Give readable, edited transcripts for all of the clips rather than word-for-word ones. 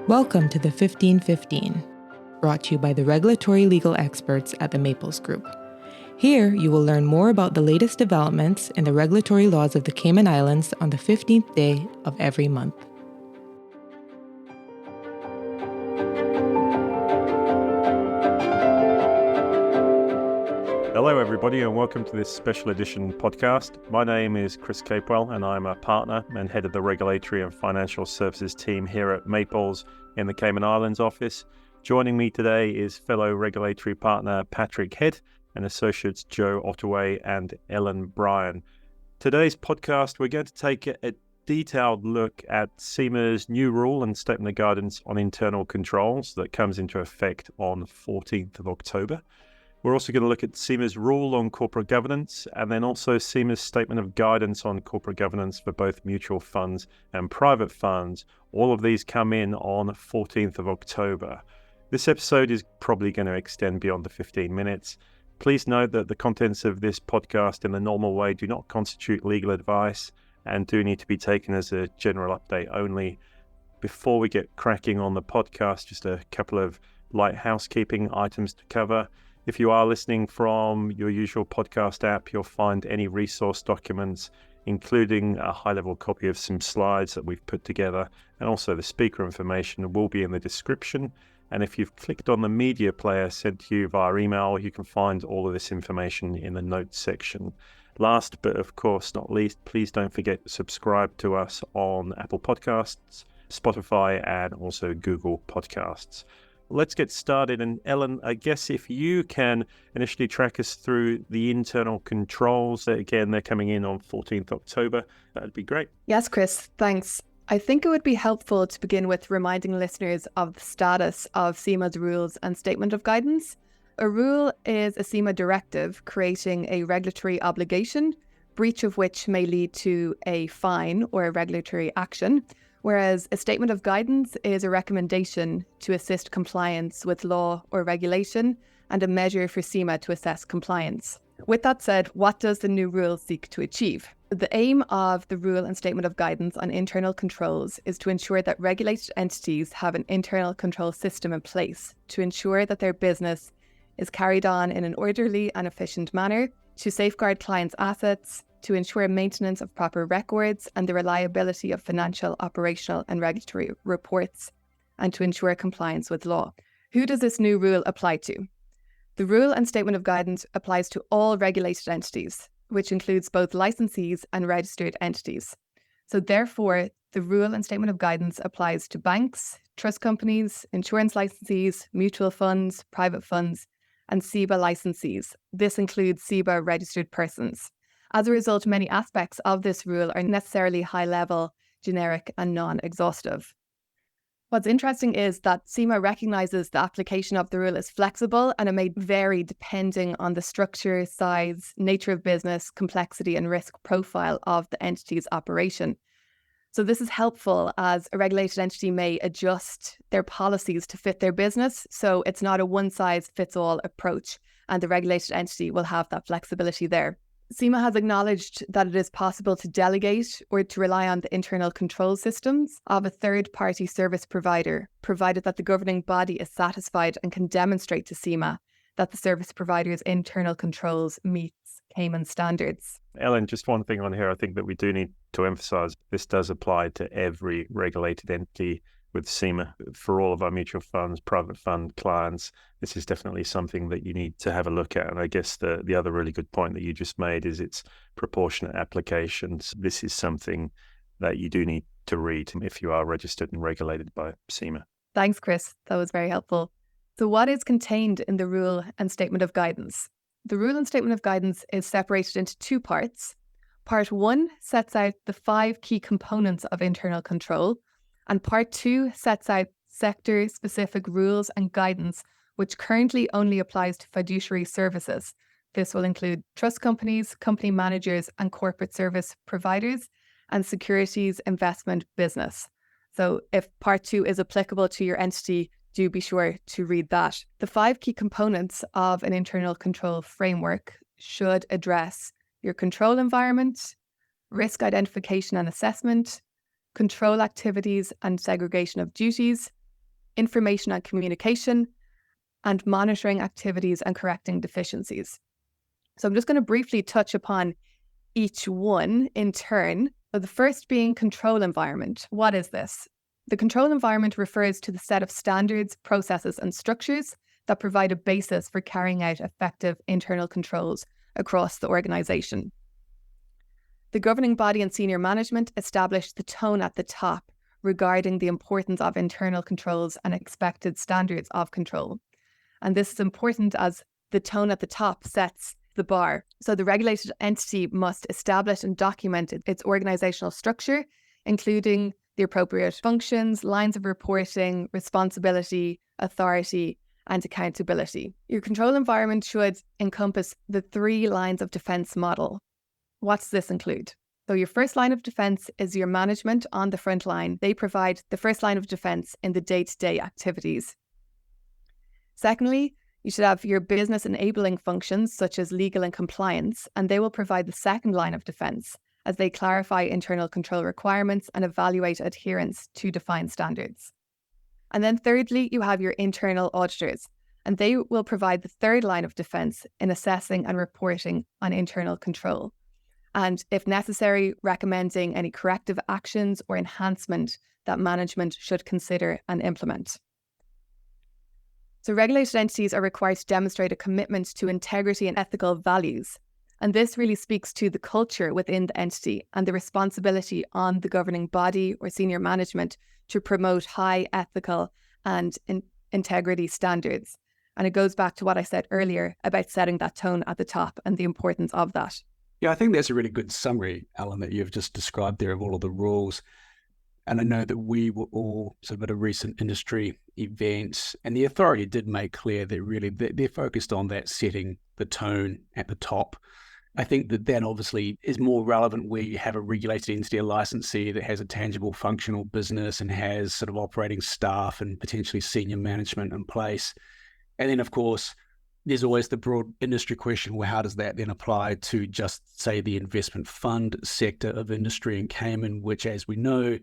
Welcome to the 1515, brought to you by the regulatory legal experts at the Maples Group. Here, you will learn more about the latest developments in the regulatory laws of the Cayman Islands on the 15th day of every month. Hello everybody and welcome to this special edition podcast. My name is Chris Capewell and I'm a partner and head of the regulatory and financial services team here at Maples in the Cayman Islands office. Joining me today is fellow regulatory partner Patrick Head and associates Joe Ottaway and Ellen O'Brien. Today's podcast, we're going to take a detailed look at CIMA's new rule and statement of guidance on internal controls that comes into effect on 14th of October. We're also going to look at CIMA's rule on corporate governance and then also CIMA's statement of guidance on corporate governance for both mutual funds and private funds. All of these come in on 14th of October. This episode is probably going to extend beyond the 15 minutes. Please note that the contents of this podcast in the normal way do not constitute legal advice and do need to be taken as a general update only. Before we get cracking on the podcast, just a couple of light housekeeping items to cover. If you are listening from your usual podcast app, you'll find any resource documents, including a high-level copy of some slides that we've put together, and also the speaker information will be in the description. And if you've clicked on the media player sent to you via email, you can find all of this information in the notes section. Last, but of course not least, please don't forget to subscribe to us on Apple Podcasts, Spotify, and also Google Podcasts. Let's get started. And Ellen, I guess if you can initially track us through the internal controls, again, they're coming in on 14th October, that'd be great. Yes, Chris, thanks. I think it would be helpful to begin with reminding listeners of the status of CIMA's rules and statement of guidance. A rule is a CIMA directive creating a regulatory obligation, breach of which may lead to a fine or a regulatory action, whereas a statement of guidance is a recommendation to assist compliance with law or regulation and a measure for CIMA to assess compliance. With that said, what does the new rule seek to achieve? The aim of the rule and statement of guidance on internal controls is to ensure that regulated entities have an internal control system in place to ensure that their business is carried on in an orderly and efficient manner, to safeguard clients' assets, to ensure maintenance of proper records and the reliability of financial, operational and regulatory reports, and to ensure compliance with law. Who does this new rule apply to? The rule and statement of guidance applies to all regulated entities, which includes both licensees and registered entities. So therefore, the rule and statement of guidance applies to banks, trust companies, insurance licensees, mutual funds, private funds, and CIBA licensees. This includes CIBA registered persons. As a result, many aspects of this rule are necessarily high-level, generic, and non-exhaustive. What's interesting is that CIMA recognises the application of the rule is flexible and it may vary depending on the structure, size, nature of business, complexity, and risk profile of the entity's operation. So this is helpful as a regulated entity may adjust their policies to fit their business. So it's not a one-size-fits-all approach, and the regulated entity will have that flexibility there. CIMA has acknowledged that it is possible to delegate or to rely on the internal control systems of a third-party service provider, provided that the governing body is satisfied and can demonstrate to CIMA that the service provider's internal controls meets Cayman standards. Ellen, just one thing on here, I think that we do need to emphasize, this does apply to every regulated entity with CIMA. For all of our mutual funds, private fund clients, this is definitely something that you need to have a look at. And I guess the other really good point that you just made is its proportionate applications. This is something that you do need to read if you are registered and regulated by CIMA. Thanks, Chris. That was very helpful. So what is contained in the rule and statement of guidance? The rule and statement of guidance is separated into two parts. Part 1 sets out the 5 key components of internal control, and Part 2 sets out sector-specific rules and guidance, which currently only applies to fiduciary services. This will include trust companies, company managers, and corporate service providers, and securities investment business. So if Part 2 is applicable to your entity, do be sure to read that. The 5 key components of an internal control framework should address your control environment, risk identification and assessment, control activities and segregation of duties, information and communication, and monitoring activities and correcting deficiencies. So I'm just going to briefly touch upon each one in turn. So the first being control environment. What is this? The control environment refers to the set of standards, processes, and structures that provide a basis for carrying out effective internal controls across the organisation. The governing body and senior management establish the tone at the top regarding the importance of internal controls and expected standards of control. And this is important as the tone at the top sets the bar. So the regulated entity must establish and document its organisational structure, including the appropriate functions, lines of reporting, responsibility, authority, and accountability. Your control environment should encompass the 3 lines of defence model. What does this include? So your first line of defence is your management on the front line. They provide the first line of defence in the day-to-day activities. Secondly, you should have your business enabling functions such as legal and compliance, and they will provide the second line of defence as they clarify internal control requirements and evaluate adherence to defined standards. And then thirdly, you have your internal auditors, and they will provide the third line of defence in assessing and reporting on internal control. And if necessary, recommending any corrective actions or enhancement that management should consider and implement. So regulated entities are required to demonstrate a commitment to integrity and ethical values. And this really speaks to the culture within the entity and the responsibility on the governing body or senior management to promote high ethical and integrity standards. And it goes back to what I said earlier about setting that tone at the top and the importance of that. Yeah, I think that's a really good summary, Ellen, that you've just described there of all of the rules. And I know that we were all sort of at a recent industry event, and the authority did make clear that really they're focused on that setting the tone at the top. I think that obviously is more relevant where you have a regulated entity, a licensee that has a tangible functional business and has sort of operating staff and potentially senior management in place. And then, of course, there's always the broad industry question, well, how does that then apply to just, say, the investment fund sector of industry in Cayman, which, as we know,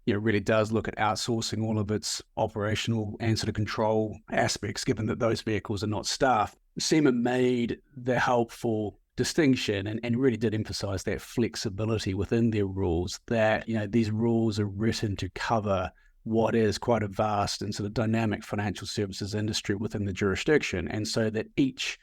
really does look at outsourcing all of its operational and sort of control aspects, given that those vehicles are not staffed. CIMA made the helpful distinction and really did emphasize that flexibility within their rules, that, these rules are written to cover what is quite a vast and sort of dynamic financial services industry within the jurisdiction. And so that each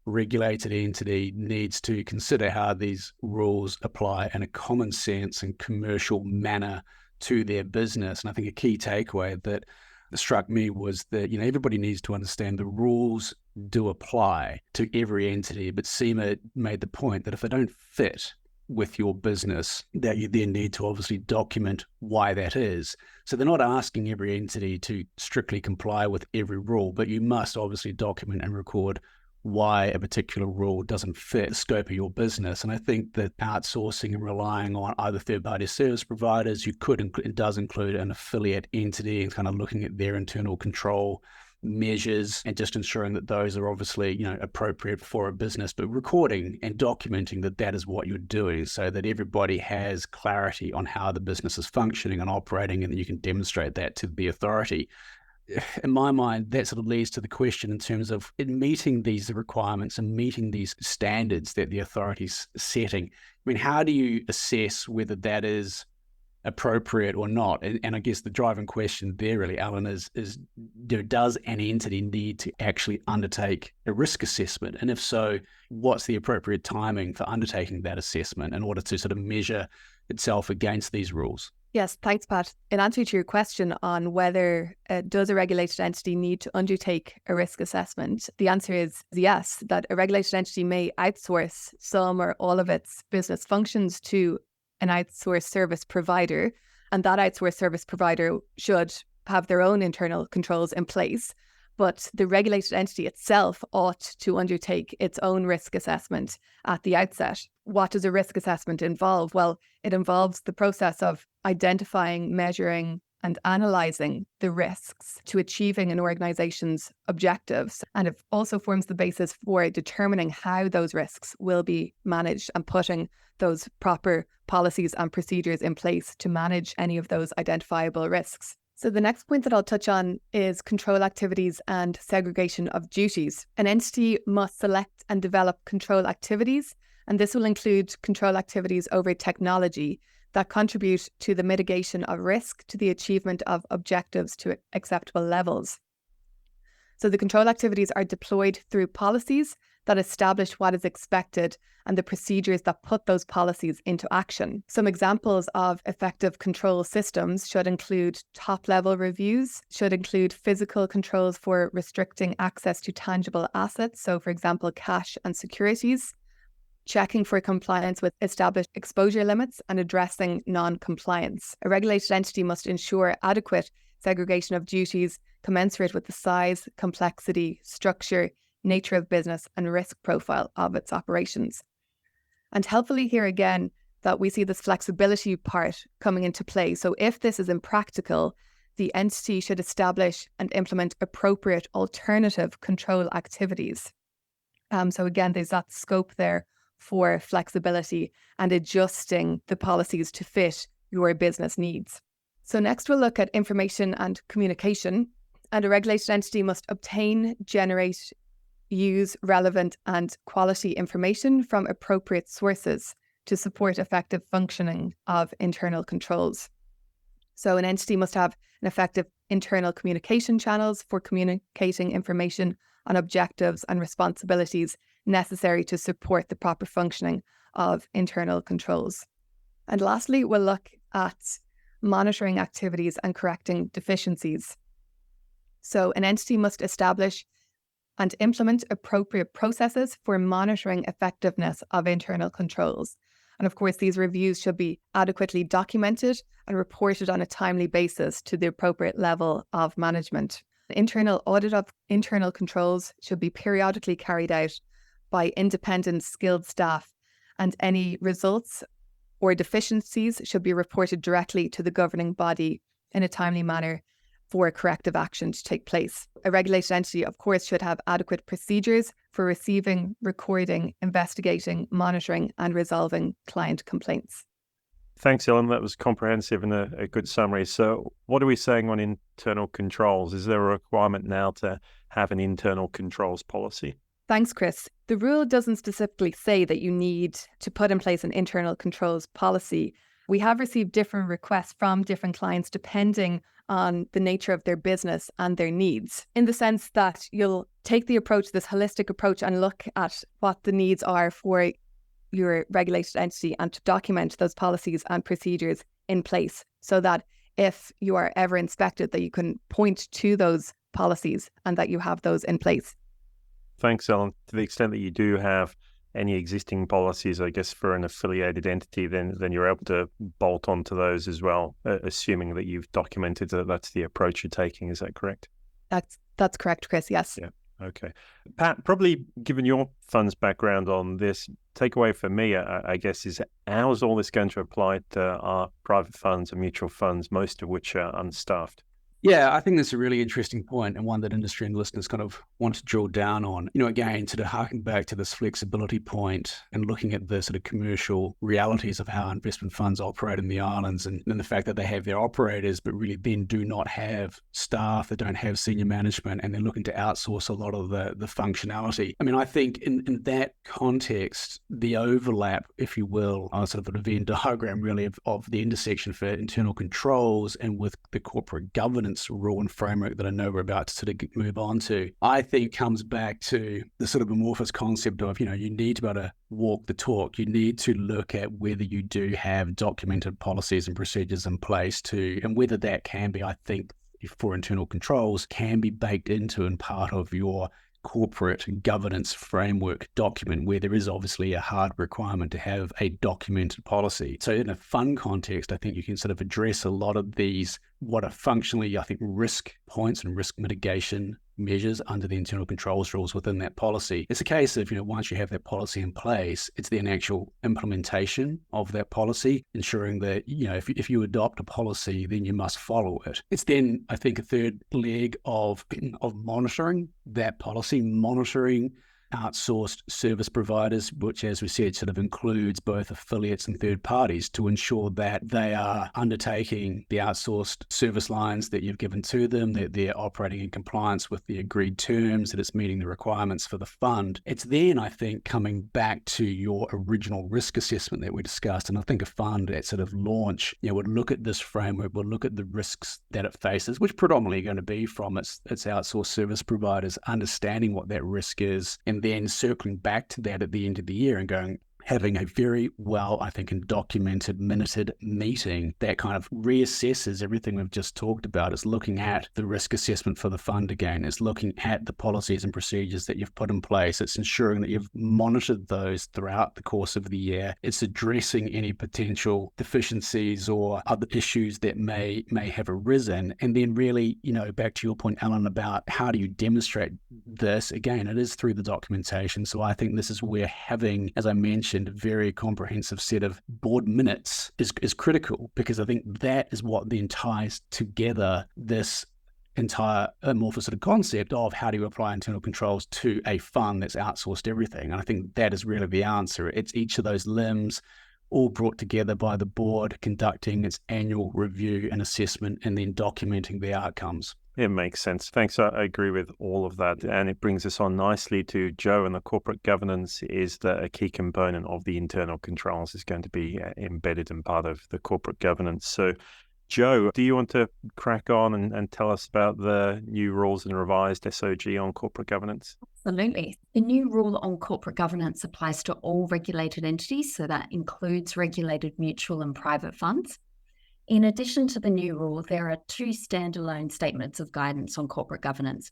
regulated entity needs to consider how these rules apply in a common sense and commercial manner to their business. And I think a key takeaway that struck me was that, everybody needs to understand the rules do apply to every entity, but CIMA made the point that if they don't fit with your business, that you then need to obviously document why that is. So they're not asking every entity to strictly comply with every rule, but you must obviously document and record why a particular rule doesn't fit the scope of your business. And I think that outsourcing and relying on either third-party service providers, it does include an affiliate entity and kind of looking at their internal control measures and just ensuring that those are obviously, appropriate for a business, but recording and documenting that is what you're doing so that everybody has clarity on how the business is functioning and operating, and that you can demonstrate that to the authority. In my mind, that sort of leads to the question in terms of meeting these requirements and meeting these standards that the authority's setting. I mean, how do you assess whether that is appropriate or not? And I guess the driving question there really, Alan, is does an entity need to actually undertake a risk assessment? And if so, what's the appropriate timing for undertaking that assessment in order to sort of measure itself against these rules? Yes, thanks, Pat. In answer to your question on whether does a regulated entity need to undertake a risk assessment, the answer is yes, that a regulated entity may outsource some or all of its business functions to an outsourced service provider, and that outsourced service provider should have their own internal controls in place. But the regulated entity itself ought to undertake its own risk assessment at the outset. What does a risk assessment involve? Well, it involves the process of identifying, measuring, and analysing the risks to achieving an organisation's objectives. And it also forms the basis for determining how those risks will be managed and putting those proper policies and procedures in place to manage any of those identifiable risks. So the next point that I'll touch on is control activities and segregation of duties. An entity must select and develop control activities, and this will include control activities over technology that contribute to the mitigation of risk to the achievement of objectives to acceptable levels. So the control activities are deployed through policies that establish what is expected and the procedures that put those policies into action. Some examples of effective control systems should include top-level reviews, should include physical controls for restricting access to tangible assets, so for example, cash and securities, checking for compliance with established exposure limits, and addressing non-compliance. A regulated entity must ensure adequate segregation of duties commensurate with the size, complexity, structure, nature of business, and risk profile of its operations. And helpfully here again, that we see this flexibility part coming into play. So if this is impractical, the entity should establish and implement appropriate alternative control activities. So again, there's that scope there for flexibility and adjusting the policies to fit your business needs. So next we'll look at information and communication. And a regulated entity must obtain, generate, use relevant and quality information from appropriate sources to support effective functioning of internal controls. So an entity must have an effective internal communication channels for communicating information on objectives and responsibilities necessary to support the proper functioning of internal controls. And lastly, we'll look at monitoring activities and correcting deficiencies. So an entity must establish and implement appropriate processes for monitoring effectiveness of internal controls. And of course, these reviews should be adequately documented and reported on a timely basis to the appropriate level of management. Internal audit of internal controls should be periodically carried out by independent skilled staff, and any results or deficiencies should be reported directly to the governing body in a timely manner for corrective action to take place. A regulated entity, of course, should have adequate procedures for receiving, recording, investigating, monitoring, and resolving client complaints. Thanks, Ellen. That was comprehensive and a good summary. So what are we saying on internal controls? Is there a requirement now to have an internal controls policy? Thanks, Chris. The rule doesn't specifically say that you need to put in place an internal controls policy. We have received different requests from different clients depending on the nature of their business and their needs, in the sense that you'll take the approach, this holistic approach, and look at what the needs are for your regulated entity and to document those policies and procedures in place so that if you are ever inspected, that you can point to those policies and that you have those in place. Thanks, Ellen. To the extent that you do have any existing policies, I guess, for an affiliated entity, then you're able to bolt onto those as well, assuming that you've documented that that's the approach you're taking. Is that correct? That's correct, Chris. Yes. Yeah. Okay. Pat, probably given your fund's background on this, takeaway for me, I guess, is how is all this going to apply to our private funds and mutual funds, most of which are unstaffed? Yeah, I think that's a really interesting point, and one that industry and listeners kind of want to drill down on. Again, sort of harking back to this flexibility point and looking at the sort of commercial realities of how investment funds operate in the islands, and the fact that they have their operators, but really then do not have staff, they don't have senior management, and they're looking to outsource a lot of the functionality. I mean, I think in that context, the overlap, if you will, on sort of an Venn diagram really of the intersection for internal controls and with the corporate governance rule and framework that I know we're about to sort of move on to, I think comes back to the sort of amorphous concept of, you need to be able to walk the talk. You need to look at whether you do have documented policies and procedures in place and whether that can be, I think, for internal controls, can be baked into and part of your corporate governance framework document, where there is obviously a hard requirement to have a documented policy. So in a fund context, I think you can sort of address a lot of these, what are functionally, I think, risk points and risk mitigation measures under the internal controls rules within that policy. It's a case of, once you have that policy in place, it's then actual implementation of that policy, ensuring that, if you adopt a policy, then you must follow it. It's then, I think, a third leg of monitoring that policy, monitoring outsourced service providers, which, as we said, sort of includes both affiliates and third parties, to ensure that they are undertaking the outsourced service lines that you've given to them, that they're operating in compliance with the agreed terms, that it's meeting the requirements for the fund. It's then, I think, coming back to your original risk assessment that we discussed. And I think a fund at sort of launch, would look at this framework, would look at the risks that it faces, which predominantly are going to be from its outsourced service providers, understanding what that risk is, and then circling back to that at the end of the year and having a very well, I think, and documented, minuted meeting that kind of reassesses everything we've just talked about. It's looking at the risk assessment for the fund again. It's looking at the policies and procedures that you've put in place. It's ensuring that you've monitored those throughout the course of the year. It's addressing any potential deficiencies or other issues that may have arisen. And then really, back to your point, Ellen, about how do you demonstrate this? Again, it is through the documentation. So I think this is where having, as I mentioned, a very comprehensive set of board minutes is critical, because I think that is what then ties together this entire amorphous sort of concept of how do you apply internal controls to a fund that's outsourced everything. And I think that is really the answer. It's each of those limbs all brought together by the board, conducting its annual review and assessment, and then documenting the outcomes. It makes sense. Thanks. I agree with all of that. And it brings us on nicely to Joe, and the corporate governance is a key component of the internal controls is going to be embedded in part of the corporate governance. So Joe, do you want to crack on and tell us about the new rules and revised SOG on corporate governance? Absolutely. The new rule on corporate governance applies to all regulated entities, so that includes regulated mutual and private funds. In addition to the new rule, there are two standalone statements of guidance on corporate governance.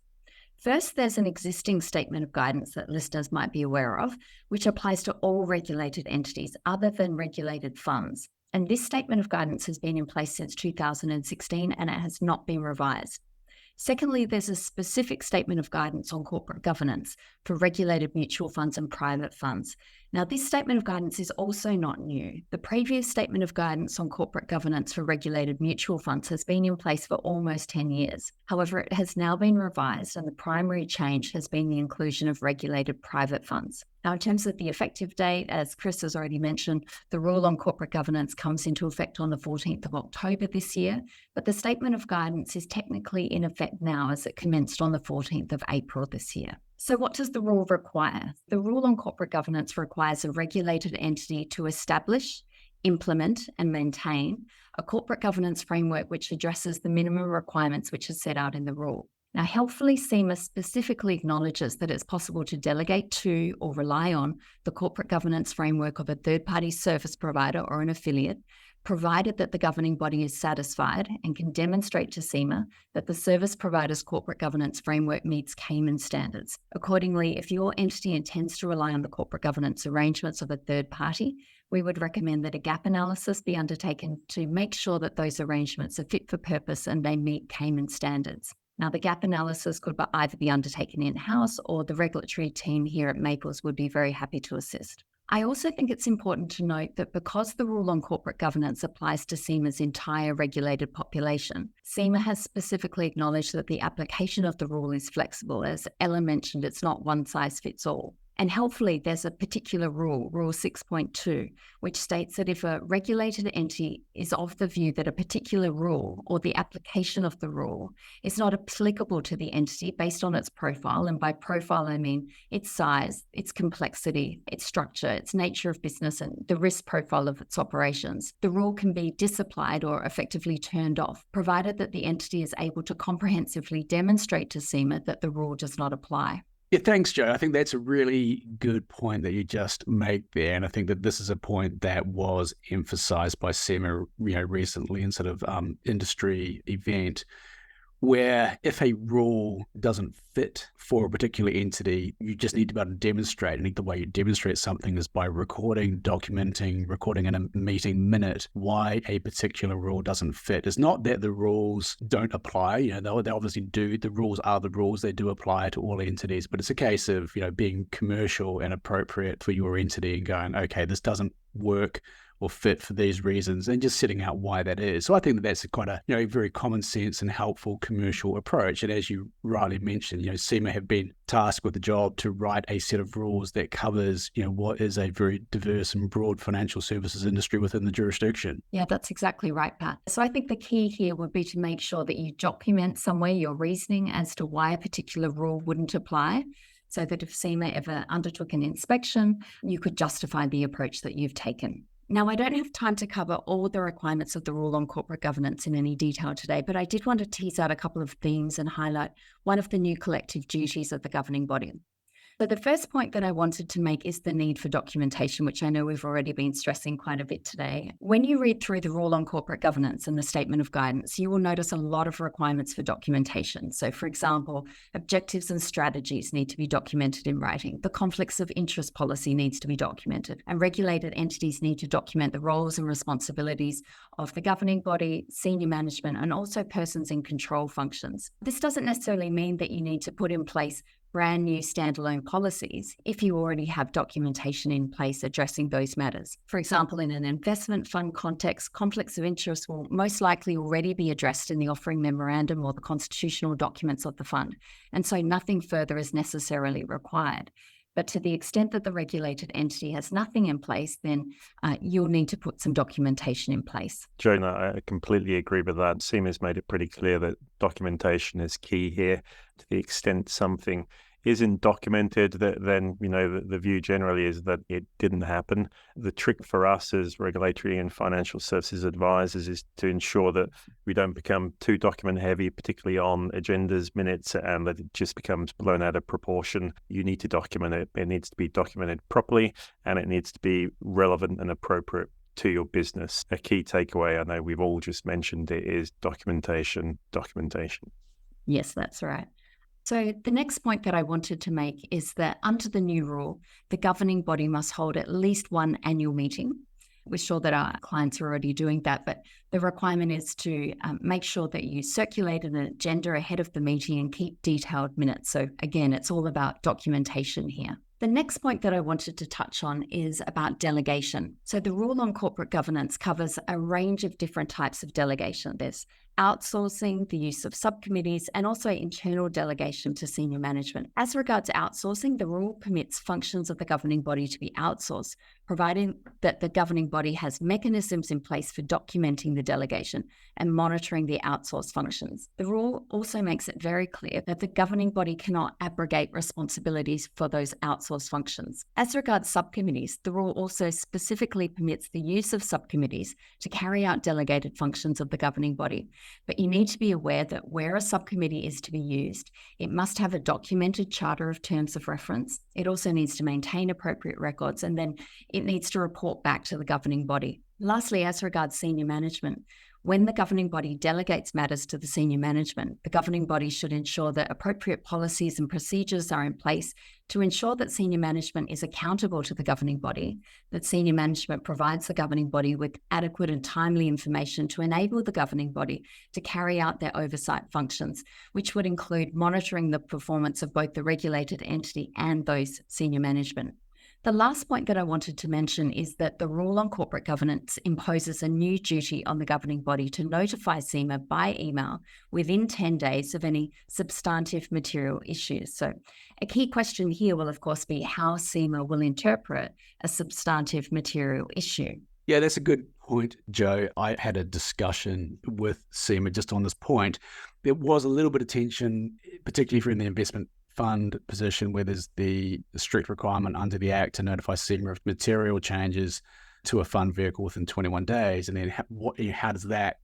First, there's an existing statement of guidance that listeners might be aware of, which applies to all regulated entities other than regulated funds. And this statement of guidance has been in place since 2016 and it has not been revised. Secondly, there's a specific statement of guidance on corporate governance for regulated mutual funds and private funds. Now, this statement of guidance is also not new. The previous statement of guidance on corporate governance for regulated mutual funds has been in place for almost 10 years. However, it has now been revised, and the primary change has been the inclusion of regulated private funds. Now, in terms of the effective date, as Chris has already mentioned, the rule on corporate governance comes into effect on the 14th of October this year, but the statement of guidance is technically in effect now as it commenced on the 14th of April this year. So what does the rule require? The rule on corporate governance requires a regulated entity to establish, implement, and maintain a corporate governance framework which addresses the minimum requirements which are set out in the rule. Now, helpfully, CIMA specifically acknowledges that it's possible to delegate to or rely on the corporate governance framework of a third-party service provider or an affiliate, provided that the governing body is satisfied and can demonstrate to CIMA that the service provider's corporate governance framework meets Cayman standards. Accordingly, if your entity intends to rely on the corporate governance arrangements of a third party, we would recommend that a gap analysis be undertaken to make sure that those arrangements are fit for purpose and they meet Cayman standards. Now, the gap analysis could either be undertaken in-house, or the regulatory team here at Maples would be very happy to assist. I also think it's important to note that because the rule on corporate governance applies to CIMA's entire regulated population, CIMA has specifically acknowledged that the application of the rule is flexible. As Ellen mentioned, it's not one size fits all. And helpfully, there's a particular rule, Rule 6.2, which states that if a regulated entity is of the view that a particular rule or the application of the rule is not applicable to the entity based on its profile, and by profile I mean its size, its complexity, its structure, its nature of business, and the risk profile of its operations, the rule can be disapplied or effectively turned off, provided that the entity is able to comprehensively demonstrate to CIMA that the rule does not apply. Yeah, thanks, Joe. I think that's a really good point that you just make there. And I think that this is a point that was emphasized by CIMA, recently in sort of industry event, where if a rule doesn't fit for a particular entity, you just need to be able to demonstrate. And the way you demonstrate something is by documenting, recording in a meeting minute why a particular rule doesn't fit. It's not that the rules don't apply. They obviously do. The rules are the rules. They do apply to all entities. But it's a case of, being commercial and appropriate for your entity and going, okay, this doesn't work. or fit for these reasons, and just setting out why that is. So I think that that's quite a very common sense and helpful commercial approach. And as you rightly mentioned, CIMA have been tasked with the job to write a set of rules that covers what is a very diverse and broad financial services industry within the jurisdiction. Yeah, that's exactly right, Pat. So I think the key here would be to make sure that you document somewhere your reasoning as to why a particular rule wouldn't apply, so that if CIMA ever undertook an inspection, you could justify the approach that you've taken. Now, I don't have time to cover all the requirements of the rule on corporate governance in any detail today, but I did want to tease out a couple of themes and highlight one of the new collective duties of the governing body. So the first point that I wanted to make is the need for documentation, which I know we've already been stressing quite a bit today. When you read through the rule on corporate governance and the statement of guidance, you will notice a lot of requirements for documentation. So for example, objectives and strategies need to be documented in writing. The conflicts of interest policy needs to be documented, and regulated entities need to document the roles and responsibilities of the governing body, senior management, and also persons in control functions. This doesn't necessarily mean that you need to put in place brand new standalone policies if you already have documentation in place addressing those matters. For example, in an investment fund context, conflicts of interest will most likely already be addressed in the offering memorandum or the constitutional documents of the fund, and so nothing further is necessarily required. But to the extent that the regulated entity has nothing in place, then you'll need to put some documentation in place. Jonah, I completely agree with that. CIMA has made it pretty clear that documentation is key here. To the extent something isn't documented, then the view generally is that it didn't happen. The trick for us as regulatory and financial services advisors is to ensure that we don't become too document heavy, particularly on agendas, minutes, and that it just becomes blown out of proportion. You need to document it. It needs to be documented properly, and it needs to be relevant and appropriate to your business. A key takeaway, I know we've all just mentioned it, is documentation. Yes, that's right. So the next point that I wanted to make is that under the new rule, the governing body must hold at least one annual meeting. We're sure that our clients are already doing that, but the requirement is to make sure that you circulate an agenda ahead of the meeting and keep detailed minutes. So again, it's all about documentation here. The next point that I wanted to touch on is about delegation. So the rule on corporate governance covers a range of different types of delegation. There's outsourcing, the use of subcommittees, and also internal delegation to senior management. As regards outsourcing, the rule permits functions of the governing body to be outsourced, providing that the governing body has mechanisms in place for documenting the delegation and monitoring the outsourced functions. The rule also makes it very clear that the governing body cannot abrogate responsibilities for those outsourced functions. As regards subcommittees, the rule also specifically permits the use of subcommittees to carry out delegated functions of the governing body. But you need to be aware that where a subcommittee is to be used, it must have a documented charter of terms of reference. It also needs to maintain appropriate records, and then it needs to report back to the governing body. Lastly, as regards senior management, when the governing body delegates matters to the senior management, the governing body should ensure that appropriate policies and procedures are in place to ensure that senior management is accountable to the governing body, that senior management provides the governing body with adequate and timely information to enable the governing body to carry out their oversight functions, which would include monitoring the performance of both the regulated entity and those senior management. The last point that I wanted to mention is that the rule on corporate governance imposes a new duty on the governing body to notify CIMA by email within 10 days of any substantive material issues. So a key question here will, of course, be how CIMA will interpret a substantive material issue. Yeah, that's a good point, Joe. I had a discussion with CIMA just on this point. There was a little bit of tension, particularly if you're in the investment fund position where there's the strict requirement under the Act to notify CIMA of material changes to a fund vehicle within 21 days. And then how does that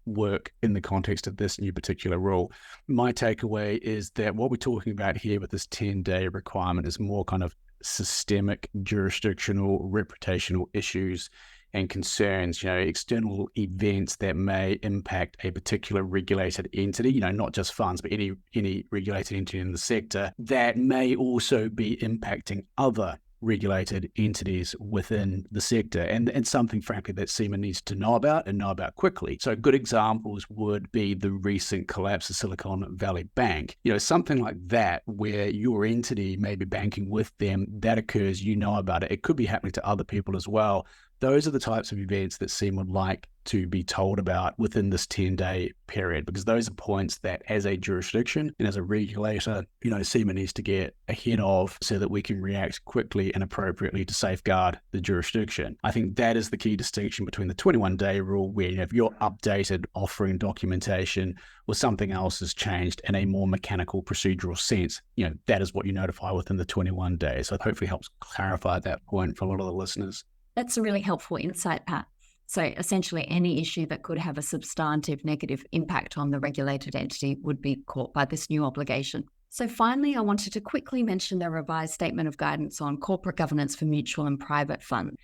work in the context of this new particular rule? My takeaway is that what we're talking about here with this 10-day requirement is more kind of systemic, jurisdictional, reputational issues and concerns, external events that may impact a particular regulated entity, not just funds, but any regulated entity in the sector that may also be impacting other regulated entities within the sector, and something, frankly, that CIMA needs to know about and know about quickly. So good examples would be the recent collapse of Silicon Valley Bank. Something like that, where your entity may be banking with them, that occurs, about it. It could be happening to other people as well. those are the types of events that CIMA would like to be told about within this 10-day period, because those are points that as a jurisdiction and as a regulator, CIMA needs to get ahead of so that we can react quickly and appropriately to safeguard the jurisdiction. I think that is the key distinction between the 21-day rule, where if you're updated offering documentation or something else has changed in a more mechanical procedural sense, that is what you notify within the 21 days. So it hopefully helps clarify that point for a lot of the listeners. That's a really helpful insight, Pat. So essentially any issue that could have a substantive negative impact on the regulated entity would be caught by this new obligation. So finally, I wanted to quickly mention the revised statement of guidance on corporate governance for mutual and private funds.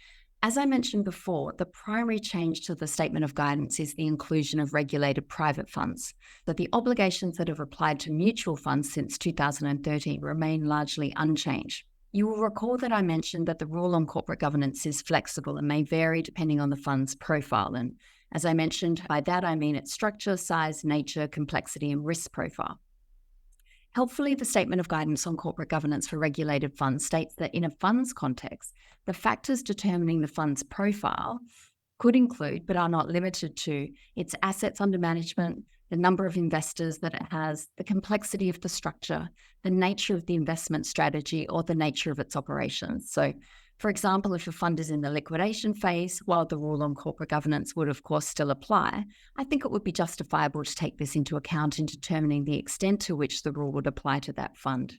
As I mentioned before, the primary change to the statement of guidance is the inclusion of regulated private funds. But the obligations that have applied to mutual funds since 2013 remain largely unchanged. You will recall that I mentioned that the rule on corporate governance is flexible and may vary depending on the fund's profile. And as I mentioned, by that I mean its structure, size, nature, complexity, and risk profile. Helpfully, the Statement of Guidance on Corporate Governance for Regulated Funds states that in a fund's context, the factors determining the fund's profile could include, but are not limited to, its assets under management, the number of investors that it has, the complexity of the structure, the nature of the investment strategy, or the nature of its operations. So, for example, if a fund is in the liquidation phase, while the rule on corporate governance would of course still apply, I think it would be justifiable to take this into account in determining the extent to which the rule would apply to that fund.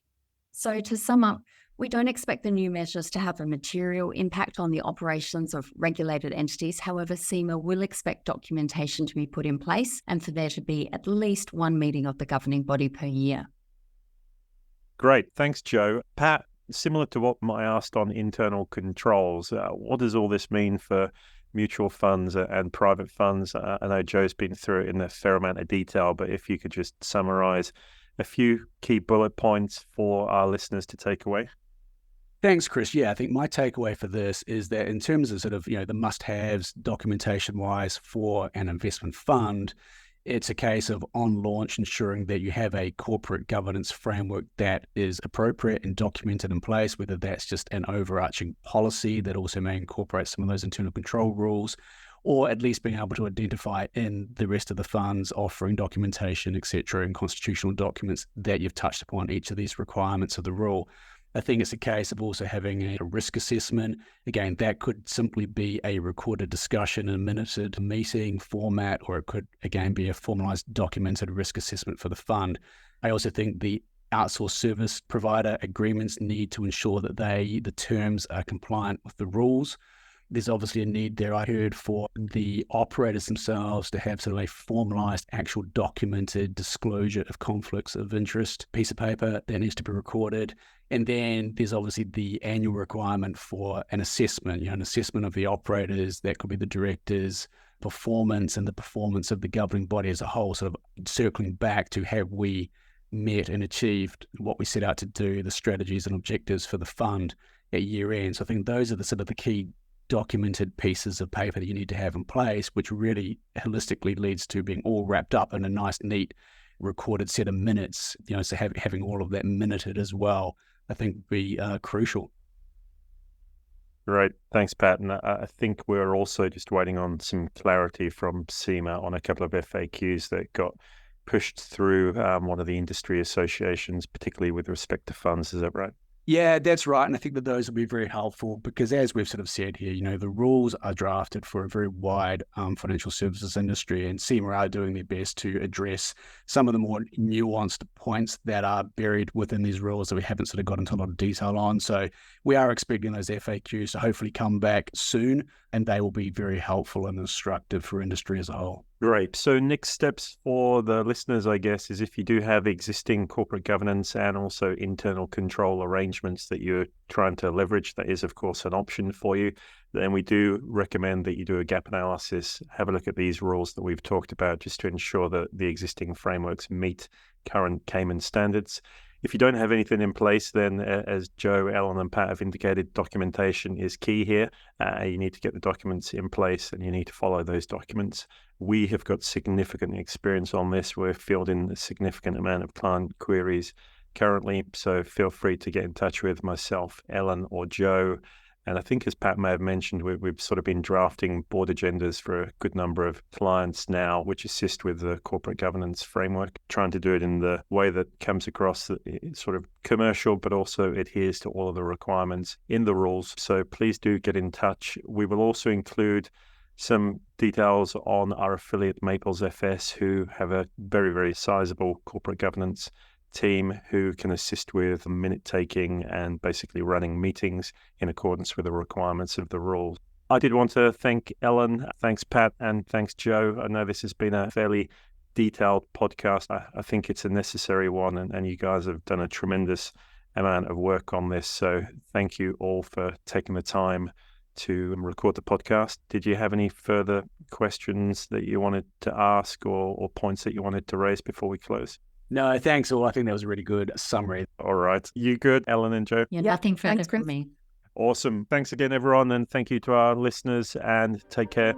So to sum up, we don't expect the new measures to have a material impact on the operations of regulated entities. However, CIMA will expect documentation to be put in place and for there to be at least one meeting of the governing body per year. Great. Thanks, Joe. Pat, similar to what I asked on internal controls, what does all this mean for mutual funds and private funds? I know Joe's been through it in a fair amount of detail, but if you could just summarize a few key bullet points for our listeners to take away. Thanks, Chris. Yeah, I think my takeaway for this is that in terms of the must-haves documentation-wise for an investment fund, it's a case of on launch ensuring that you have a corporate governance framework that is appropriate and documented in place, whether that's just an overarching policy that also may incorporate some of those internal control rules, or at least being able to identify in the rest of the funds offering documentation, etc., and constitutional documents that you've touched upon each of these requirements of the rule. I think it's a case of also having a risk assessment. Again, that could simply be a recorded discussion in a minuted meeting format, or it could, again, be a formalized documented risk assessment for the fund. I also think the outsourced service provider agreements need to ensure that the terms are compliant with the rules. There's obviously a need there, I heard, for the operators themselves to have sort of a formalized, actual documented disclosure of conflicts of interest piece of paper that needs to be recorded. And then there's obviously the annual requirement for an assessment, an assessment of the operators, that could be the directors' performance and the performance of the governing body as a whole, sort of circling back to have we met and achieved what we set out to do, the strategies and objectives for the fund at year end. So I think those are the sort of the key documented pieces of paper that you need to have in place, which really holistically leads to being all wrapped up in a nice, neat, recorded set of minutes. So having all of that minuted as well, I think would be crucial. Great. Thanks, Pat. And I think we're also just waiting on some clarity from CIMA on a couple of FAQs that got pushed through one of the industry associations, particularly with respect to funds. Is that right? Yeah, that's right. And I think that those will be very helpful because, as we've sort of said here, the rules are drafted for a very wide financial services industry, and CIMA are doing their best to address some of the more nuanced points that are buried within these rules that we haven't sort of got into a lot of detail on. So we are expecting those FAQs to hopefully come back soon, and they will be very helpful and instructive for industry as a whole. Great. So next steps for the listeners, I guess, is if you do have existing corporate governance and also internal control arrangements that you're trying to leverage, that is, of course, an option for you, then we do recommend that you do a gap analysis, have a look at these rules that we've talked about just to ensure that the existing frameworks meet current Cayman standards. If you don't have anything in place, then as Joe, Ellen, and Pat have indicated, documentation is key here. You need to get the documents in place and you need to follow those documents. We have got significant experience on this. We're fielding a significant amount of client queries currently, so feel free to get in touch with myself, Ellen, or Joe, And I think, as Pat may have mentioned, we've sort of been drafting board agendas for a good number of clients now, which assist with the corporate governance framework, trying to do it in the way that comes across that it's sort of commercial, but also adheres to all of the requirements in the rules. So please do get in touch. We will also include some details on our affiliate Maples FS, who have a very, very sizable corporate governance team who can assist with minute taking and basically running meetings in accordance with the requirements of the rules. I did want to thank Ellen, thanks Pat, and thanks Joe. I know this has been a fairly detailed podcast. I think it's a necessary one, and you guys have done a tremendous amount of work on this. So thank you all for taking the time to record the podcast. Did you have any further questions that you wanted to ask or points that you wanted to raise before we close? No, thanks all. I think that was a really good summary. All right. You good, Ellen and Joe? Yeah, nothing further thanks, Chris. from me. Awesome. Thanks again, everyone. And thank you to our listeners, and take care.